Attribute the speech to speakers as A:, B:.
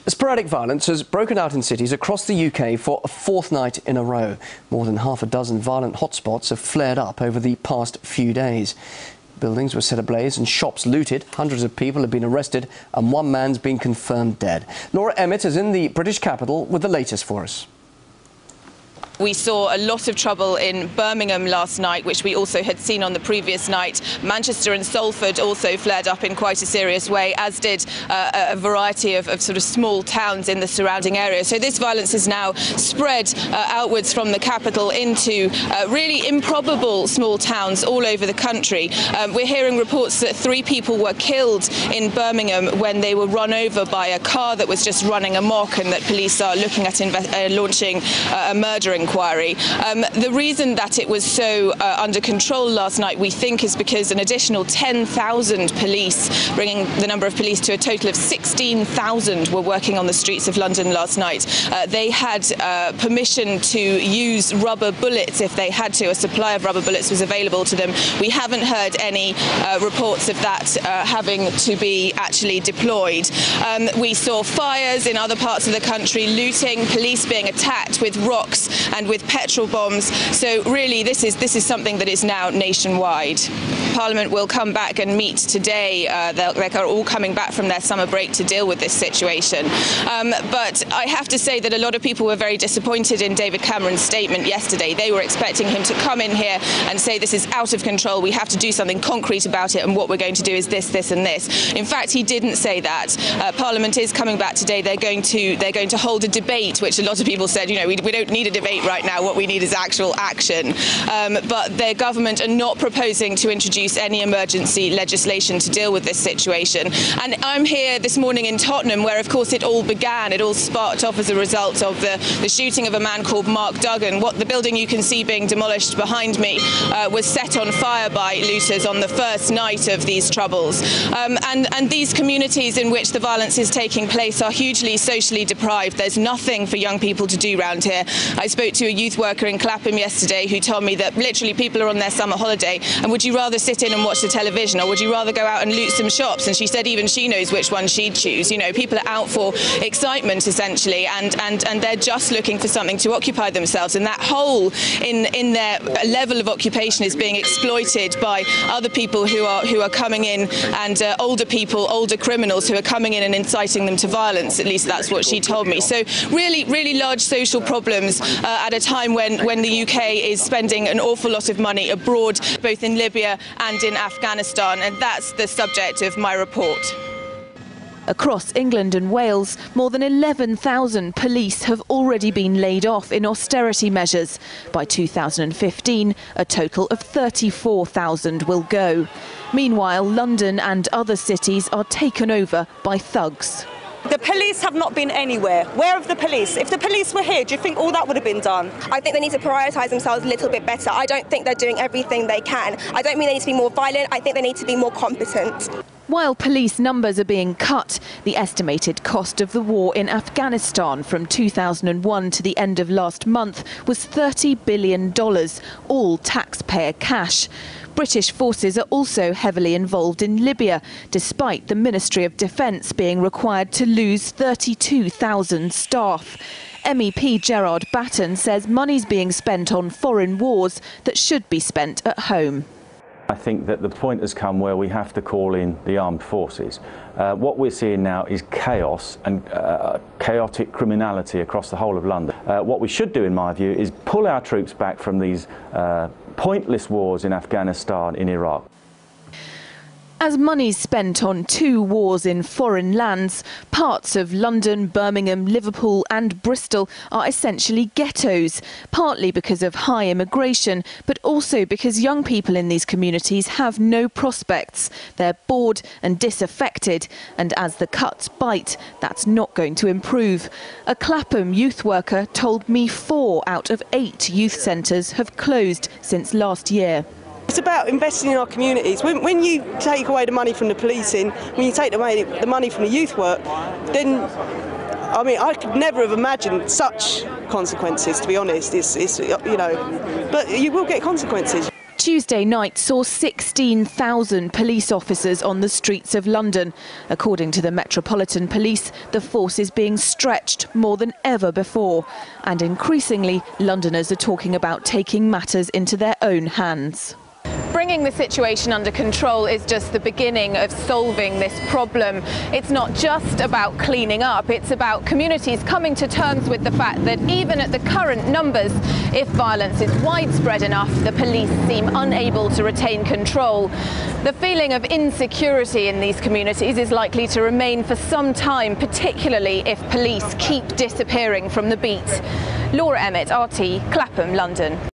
A: Sporadic violence has broken out in cities across the UK for a fourth night in a row. More than half a dozen violent hotspots have flared up over the past few days. Buildings were set ablaze and shops looted. Hundreds of people have been arrested and one man's been confirmed dead. Laura Emmett is in the British capital with the latest for us.
B: We saw a lot of trouble in Birmingham last night, which we also had seen on the previous night. Manchester and Salford also flared up in quite a serious way, as did a variety of sort of small towns in the surrounding area. So this violence is now spread outwards from the capital into really improbable small towns all over the country. We're hearing reports that 3 people were killed in Birmingham when they were run over by a car that was just running amok, and that police are looking at launching a murder inquiry. The reason that it was so under control last night, we think, is because an additional 10,000 police, bringing the number of police to a total of 16,000, were working on the streets of London last night. They had permission to use rubber bullets if they had to. A supply of rubber bullets was available to them. We haven't heard any reports of that having to be actually deployed. We saw fires in other parts of the country, looting, police being attacked with rocks and with petrol bombs. So really this is something that is now nationwide. Parliament will come back and meet today. They're all coming back from their summer break to deal with this situation. But I have to say that a lot of people were very disappointed in David Cameron's statement yesterday. They were expecting him to come in here and say this is out of control, we have to do something concrete about it, and what we're going to do is this, this and this. In fact, he didn't say that. Parliament is coming back today. They're going to hold a debate, which a lot of people said, you know, we don't need a debate right now, what we need is actual action. But their government are not proposing to introduce any emergency legislation to deal with this situation. And I'm here this morning in Tottenham, where of course it all began. It all sparked off as a result of the shooting of a man called Mark Duggan. What the building you can see being demolished behind me was set on fire by looters on the first night of these troubles. And these communities in which the violence is taking place are hugely socially deprived. There's nothing for young people to do around here. I spoke to a youth worker in Clapham yesterday who told me that literally people are on their summer holiday, and would you rather sit in and watch the television, or would you rather go out and loot some shops? And she said even she knows which one she'd choose. You know, people are out for excitement essentially, and they're just looking for something to occupy themselves, and that hole in their level of occupation is being exploited by other people who are coming in, and older people, older criminals who are coming in and inciting them to violence. At least that's what she told me. So really large social problems at a time when the UK is spending an awful lot of money abroad, both in Libya and in Afghanistan, and that's the subject of my report.
C: Across England and Wales, more than 11,000 police have already been laid off in austerity measures. By 2015, a total of 34,000 will go. Meanwhile, London and other cities are taken over by thugs.
D: The police have not been anywhere. Where are the police? If the police were here, do you think all that would have been done?
E: I think they need to prioritise themselves a little bit better. I don't think they're doing everything they can. I don't mean they need to be more violent. I think they need to be more competent.
C: While police numbers are being cut, the estimated cost of the war in Afghanistan from 2001 to the end of last month was $30 billion, all taxpayer cash. British forces are also heavily involved in Libya, despite the Ministry of Defence being required to lose 32,000 staff. MEP Gerard Batten says money's being spent on foreign wars that should be spent at home.
F: I think that the point has come where we have to call in the armed forces. What we're seeing now is chaos and chaotic criminality across the whole of London. What we should do, in my view, is pull our troops back from these pointless wars in Afghanistan, in Iraq.
C: As money's spent on 2 wars in foreign lands, parts of London, Birmingham, Liverpool and Bristol are essentially ghettos, partly because of high immigration, but also because young people in these communities have no prospects. They're bored and disaffected, and as the cuts bite, that's not going to improve. A Clapham youth worker told me 4 out of 8 youth centres have closed since last year.
D: It's about investing in our communities. When you take away the money from the policing, when you take away the money from the youth work, then, I mean, I could never have imagined such consequences, to be honest. It's you know, but you will get consequences.
C: Tuesday night saw 16,000 police officers on the streets of London. According to the Metropolitan Police, the force is being stretched more than ever before. And increasingly, Londoners are talking about taking matters into their own hands.
B: Bringing the situation under control is just the beginning of solving this problem. It's not just about cleaning up, it's about communities coming to terms with the fact that even at the current numbers, if violence is widespread enough, the police seem unable to retain control. The feeling of insecurity in these communities is likely to remain for some time, particularly if police keep disappearing from the beat. Laura Emmett, RT, Clapham, London.